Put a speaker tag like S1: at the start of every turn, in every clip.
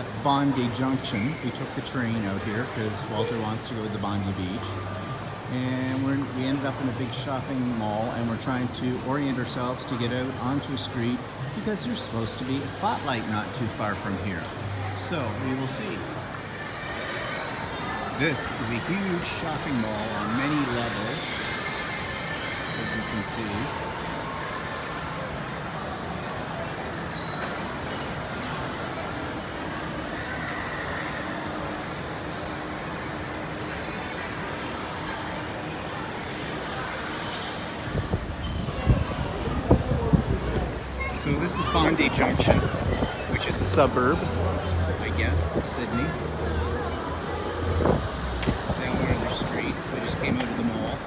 S1: at Bondi Junction. We took the train out here because Walter wants to go to the Bondi Beach. And we ended up in a big shopping mall, and we're trying to orient ourselves to get out onto a street because there's supposed to be a spotlight not too far from here. So we will see. This is a huge shopping mall on many levels, as you can see. So this is Bondi Junction, which is a suburb, I guess, of Sydney. Down one of their streets. We just came out of the mall.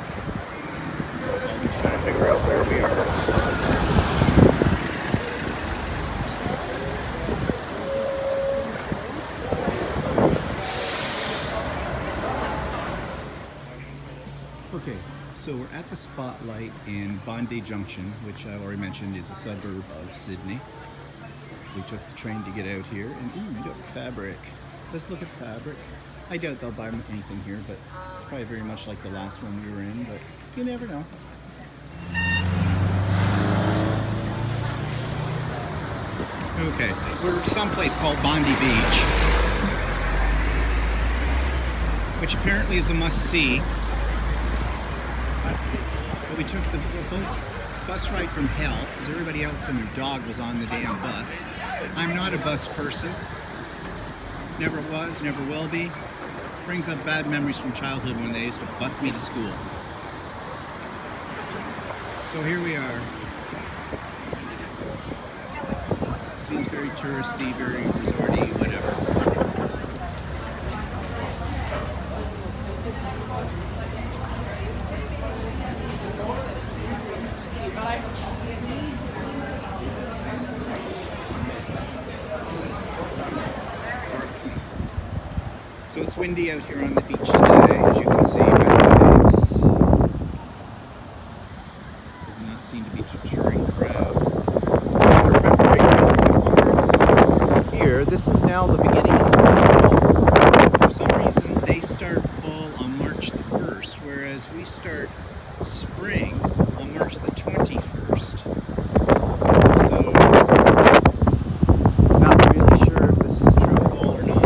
S1: I'm just trying to figure out where we are. Okay. So we're at the Spotlight in Bondi Junction, which I already mentioned is a suburb of Sydney. We took the train to get out here, and look, fabric. Let's look at fabric. I doubt they'll buy anything here, but it's probably very much like the last one we were in, but you never know. Okay, we're someplace called Bondi Beach, which apparently is a must-see. But we took the bus ride from hell because everybody else and their dog was on the damn bus. I'm not a bus person. Never was, never will be. Brings up bad memories from childhood when they used to bus me to school. So here we are. Seems very touristy, very resorty, whatever. So it's windy out here on the beach today, as you can see by the waves. Does not seem to be deterring crowds. Here, this is now the beginning of fall. For some reason, they start fall on March the 1st, whereas we start spring on March the 21st. So, not really sure if this is true fall or not.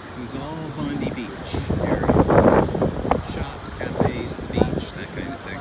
S1: This is all Bondi Beach area. Shops, cafes, the beach, that kind of thing.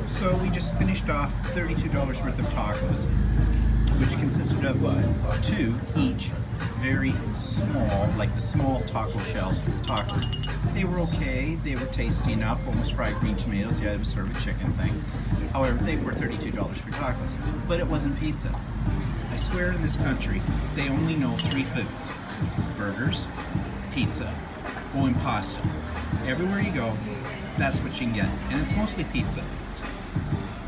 S1: So we just finished off $32 worth of tacos, which consisted of two each, very small, like the small taco shell tacos. They were okay, they were tasty enough, almost fried green tomatoes. Yeah, it was sort of a chicken thing. However, they were $32 for tacos, but it wasn't pizza. I swear in this country, they only know three foods: burgers, pizza, and pasta. Everywhere you go, that's what you can get, and it's mostly pizza.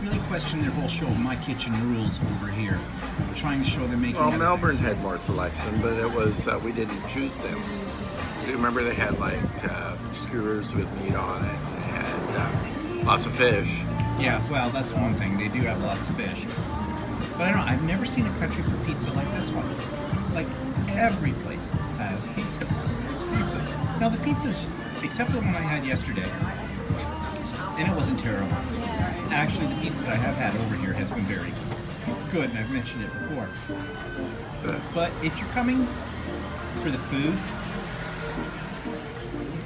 S1: Really question their whole show, My Kitchen Rules, over here. We're trying to show they're making.
S2: Well, Melbourne had more selection, but it was we didn't choose them. Do you remember they had like skewers with meat on it? They had lots of fish.
S1: Yeah, well, that's one thing. They do have lots of fish. But I don't know, I've never seen a country for pizza like this one. Like, every place has pizza. Pizza. Now, the pizzas, except for the one I had yesterday, and it wasn't terrible. Actually, the pizza that I have had over here has been very good. good, and I've mentioned it before.
S2: But
S1: But if you're coming for the food,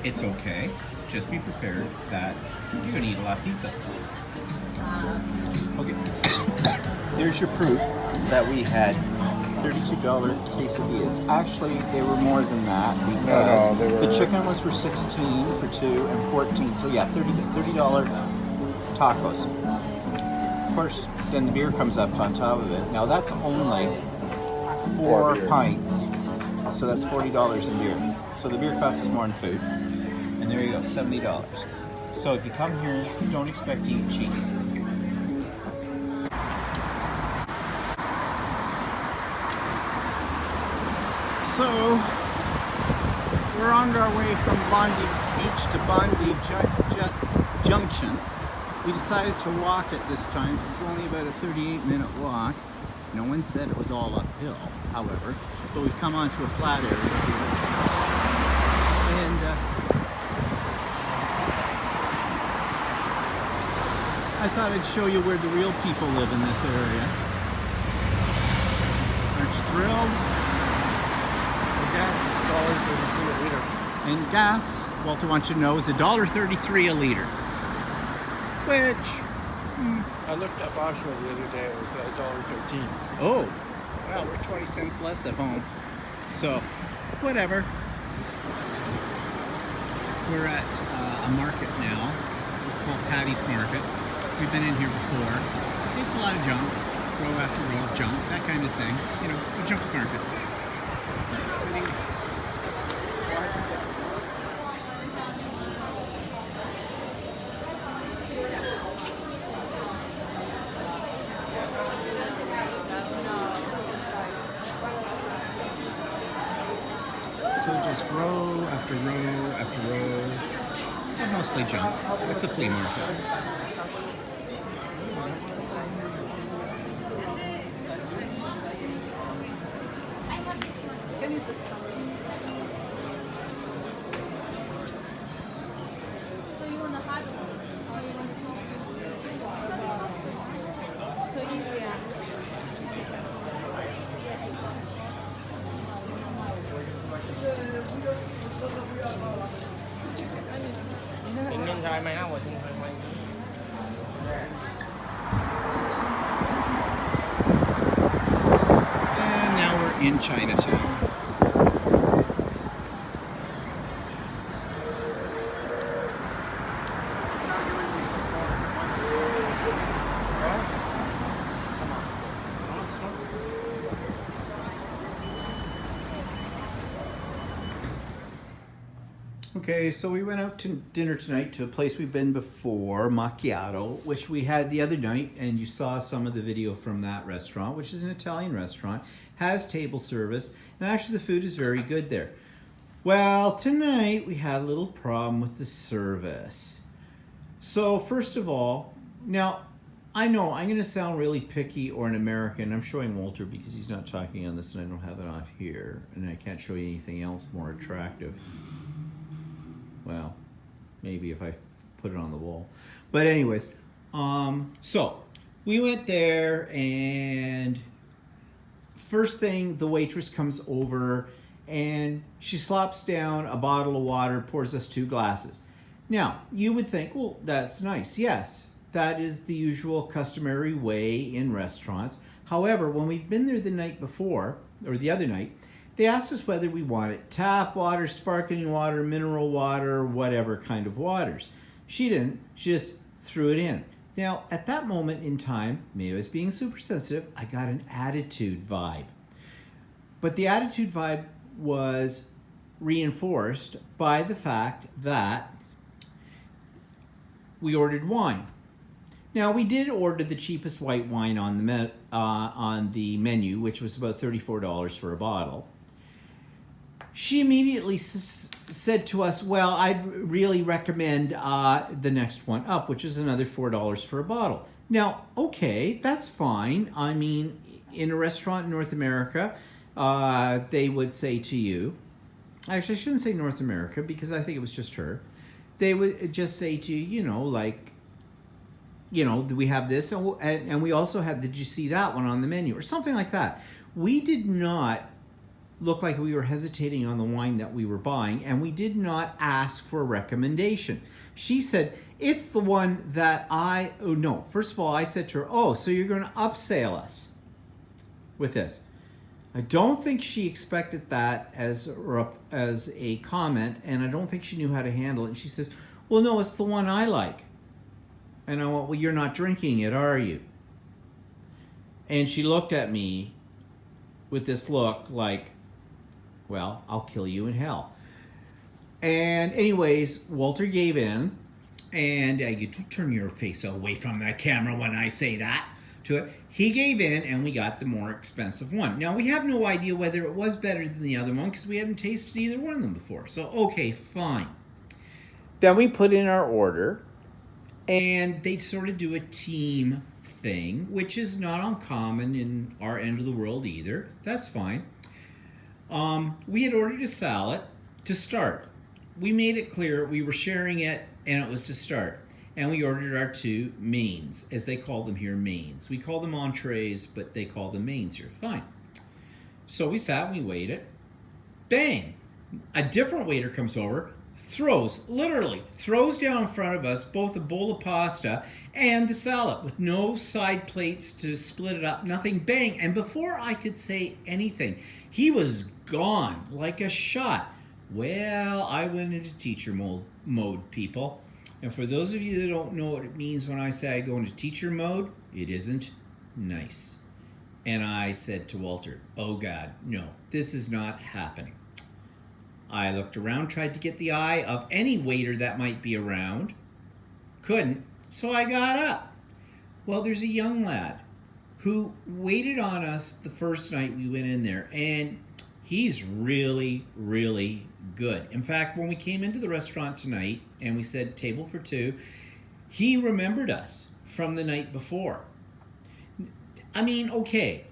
S1: it's okay. Just be prepared that you're gonna eat a lot of pizza. Okay. There's your proof that we had $32 quesadillas. Actually, they were more than that because
S2: they were-
S1: the chicken was for 16 for two and 14. So yeah, $30 tacos. Of course, then the beer comes up on top of it. Now that's only four
S2: beers.
S1: pints. So that's $40 in beer. So the beer costs us more than food. And there you go, $70. So if you come here, don't expect to eat cheap. So we're on our way from Bondi Beach to Bondi Junction. We decided to walk it this time. It's only about a 38-minute walk. No one said it was all uphill, however, but we've come onto a flat area here. And I thought I'd show you where the real people live in this area. Aren't you thrilled?
S2: $1.33 a liter.
S1: And gas, Walter wants you to know, is $1.33 a liter. Which,
S2: I looked up Oshawa the other day. It was $1.13.
S1: oh, well, we're 20 cents less at home. So, whatever. We're at a market now. It's called Patty's Market. We've been in here before. It's a lot of junk, row after row of junk, that kind of thing. You know, a junk market. So just row after row after row, but mostly junk. It's a flea market.
S3: So you want the hot one or you want the soft one? So easier.
S1: And now we're in Chinatown. Okay, so we went out to dinner tonight to a place we've been before, Macchiato, which we had the other night, and you saw some of the video from that restaurant, which is an Italian restaurant, has table service, and actually the food is very good there. Well, tonight we had a little problem with the service. So first of all, now I know I'm going to sound really picky or an American. I'm showing Walter because he's not talking on this and I don't have it on here, and I can't show you anything else more attractive. Well, maybe if I put it on the wall. But anyways, so we went there and first thing the waitress comes over and she slops down a bottle of water, pours us 2 glasses. Now, you would think, well, that's nice. Yes, that is the usual customary way in restaurants. However, when we've been there the night before, or the other night, they asked us whether we wanted tap water, sparkling water, mineral water, whatever kind of waters. She didn't. She just threw it in. Now, at that moment in time, maybe I was being super sensitive, I got an attitude vibe. But the attitude vibe was reinforced by the fact that we ordered wine. Now, we did order the cheapest white wine on the menu, which was about $34 for a bottle. She immediately said to us, well, I'd really recommend the next one up, which is another $4 for a bottle. Now, okay, that's fine. I mean, in a restaurant in North America, they would say to you, actually, I shouldn't say North America because I think it was just her. They would just say to you, you know, like,
S4: you know, we have this, and we also have, did you see that one on the menu, or something like that. We did not look like we were hesitating on the wine that we were buying, and we did not ask for a recommendation. She said, it's the one that oh no, first of all, I said to her, oh, so you're going to upsell us with this. I don't think she expected that as a comment, and I don't think she knew how to handle it. And she says, well, no, it's the one I like. And I went, well, you're not drinking it, are you? And she looked at me with this look like, well, I'll kill you in hell. And anyways, Walter gave in, and you turn your face away from the camera when I say that to it. He gave in, and we got the more expensive one. Now, we have no idea whether it was better than the other one because we hadn't tasted either one of them before. So, okay, fine. Then we put in our order, and they sort of do a team thing, which is not uncommon in our end of the world either. That's fine. We had ordered a salad to start. We made it clear we were sharing it, and it was to start. And we ordered our 2 mains, as they call them here, mains. We call them entrees, but they call them mains here. Fine. So we sat and we waited. Bang! A different waiter comes over, literally throws down in front of us both a bowl of pasta and the salad with no side plates to split it up, nothing. Bang! And before I could say anything, he was gone like a shot. Well, I went into teacher mode, people. And for those of you that don't know what it means when I say I go into teacher mode, it isn't nice. And I said to Walter, oh God, no, this is not happening. I looked around, tried to get the eye of any waiter that might be around. Couldn't, so I got up. Well, there's a young lad who waited on us the first night we went in there, and he's really, really good. In fact, when we came into the restaurant tonight and we said table for 2, he remembered us from the night before. I mean, okay,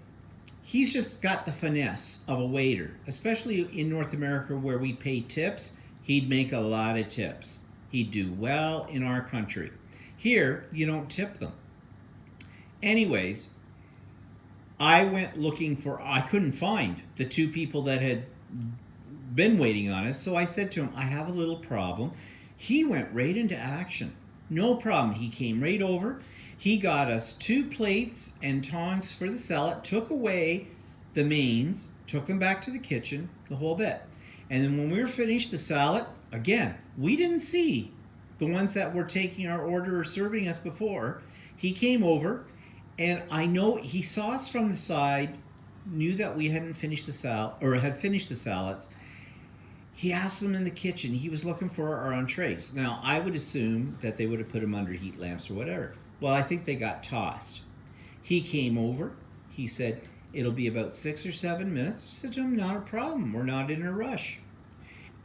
S4: he's just got the finesse of a waiter, especially in North America where we pay tips. He'd make a lot of tips. He'd do well in our country. Here, you don't tip them. Anyways, I went looking I couldn't find the 2 people that had been waiting on us, so I said to him, I have a little problem. He went right into action. No problem. He came right over. He got us 2 plates and tongs for the salad, took away the mains, took them back to the kitchen, the whole bit. And then when we were finished the salad, again, we didn't see the ones that were taking our order or serving us before. He came over, and I know he saw us from the side, knew that we hadn't finished the salad, or had finished the salads. He asked them in the kitchen. He was looking for our entrees. Now, I would assume that they would have put them under heat lamps or whatever. Well, I think they got tossed. He came over. He said, it'll be about 6 or 7 minutes. I said to him, not a problem. We're not in a rush.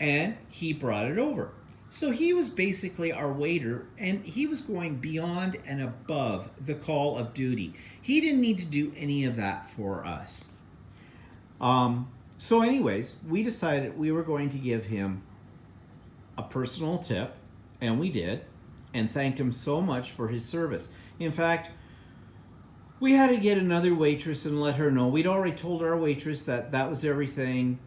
S4: And he brought it over. So he was basically our waiter, and he was going beyond and above the call of duty. He didn't need to do any of that for us. So anyways, we decided we were going to give him a personal tip, and we did, and thanked him so much for his service. In fact, we had to get another waitress and let her know. We'd already told our waitress that that was everything.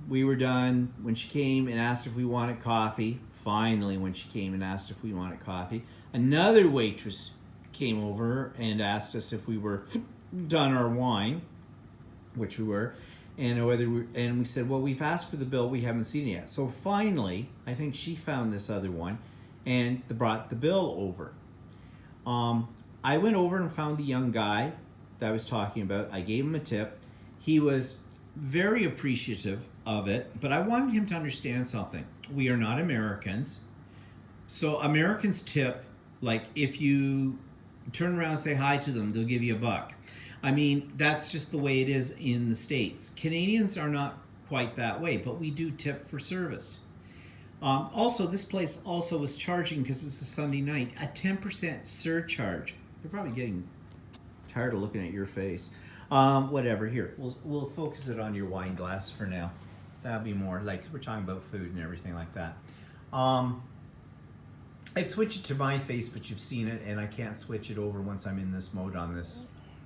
S4: We were done. When she came and asked if we wanted coffee, finally when she came and asked if we wanted coffee, another waitress came over and asked us if we were done our wine, which we were. And we said, well, we've asked for the bill, we haven't seen it yet. So finally, I think she found this other one and brought the bill over. I went over and found the young guy that I was talking about. I gave him a tip. He was very appreciative of it, but I wanted him to understand something. We are not Americans. So Americans tip, like if you turn around and say hi to them, they'll give you $1. I mean, that's just the way it is in the States. Canadians are not quite that way, but we do tip for service. Also, this place also was charging, because it's a Sunday night, a 10% surcharge. They're probably getting tired of looking at your face. Whatever, here, we'll focus it on your wine glass for now. That'll be more, like, we're talking about food and everything like that. I'd switch it to my face, but you've seen it, and I can't switch it over once I'm in this mode on this.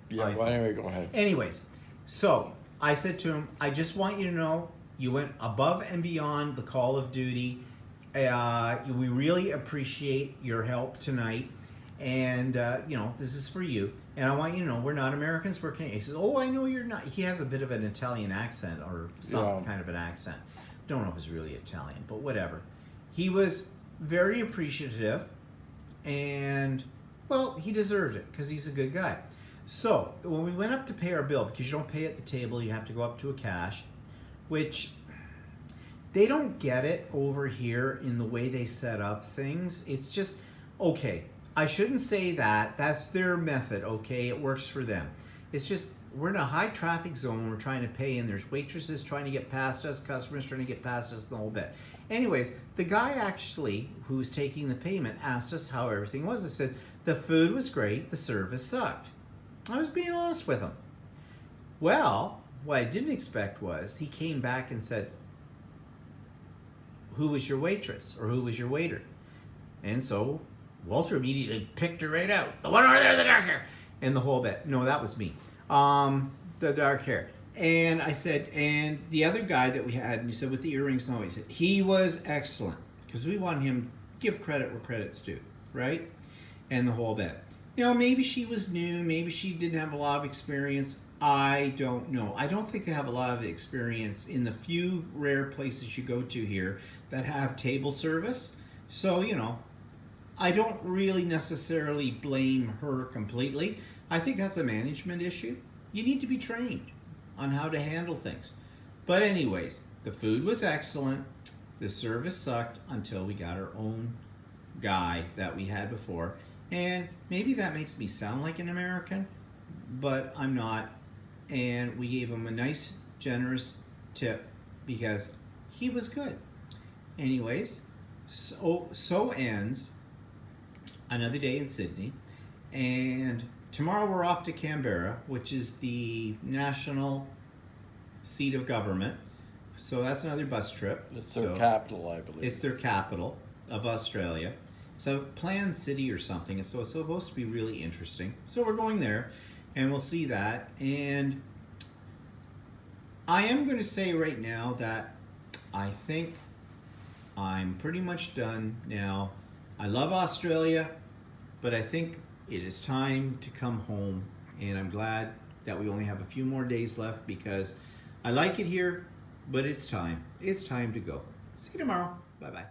S2: Yeah,
S4: iPhone.
S2: well, anyway, go ahead.
S4: Anyways, so I said to him, I just want you to know you went above and beyond the call of duty. We really appreciate your help tonight. And, this is for you. And I want you to know we're not Americans, we're Canadians. He says, oh, I know you're not. He has a bit of an Italian accent or some kind of an accent. Don't know if it's really Italian, but whatever. He was very appreciative, and, well, he deserved it because he's a good guy. So when we went up to pay our bill, because you don't pay at the table, you have to go up to a cash, which they don't get it over here in the way they set up things. It's just, okay, I shouldn't say that. That's their method, okay? It works for them. It's just, we're in a high traffic zone. We're trying to pay, and there's waitresses trying to get past us, customers trying to get past us, the whole bit. Anyways, the guy actually who's taking the payment asked us how everything was. I said, the food was great, the service sucked. I was being honest with him. Well, what I didn't expect was he came back and said, who was your waitress or who was your waiter? And so Walter immediately picked her right out. The one over there, the dark hair. And the whole bit. No, that was me. The dark hair. And I said, and the other guy that we had, and he said with the earrings and all, he said, he was excellent. Because we want him to give credit where credit's due, right? And the whole bit. Maybe she was new, maybe she didn't have a lot of experience. I don't know. I don't think they have a lot of experience in the few rare places you go to here that have table service. So, I don't really necessarily blame her completely. I think that's a management issue. You need to be trained on how to handle things. But anyways, the food was excellent. The service sucked until we got our own guy that we had before. And maybe that makes me sound like an American, but I'm not. And we gave him a nice, generous tip because he was good. Anyways, so ends another day in Sydney. And tomorrow we're off to Canberra, which is the national seat of government. So that's another bus trip.
S2: It's their capital, I believe.
S4: It's their capital of Australia. So planned city or something. So it's supposed to be really interesting. So we're going there and we'll see that. And I am going to say right now that I think I'm pretty much done now. I love Australia, but I think it is time to come home. And I'm glad that we only have a few more days left because I like it here, but it's time. It's time to go. See you tomorrow. Bye-bye.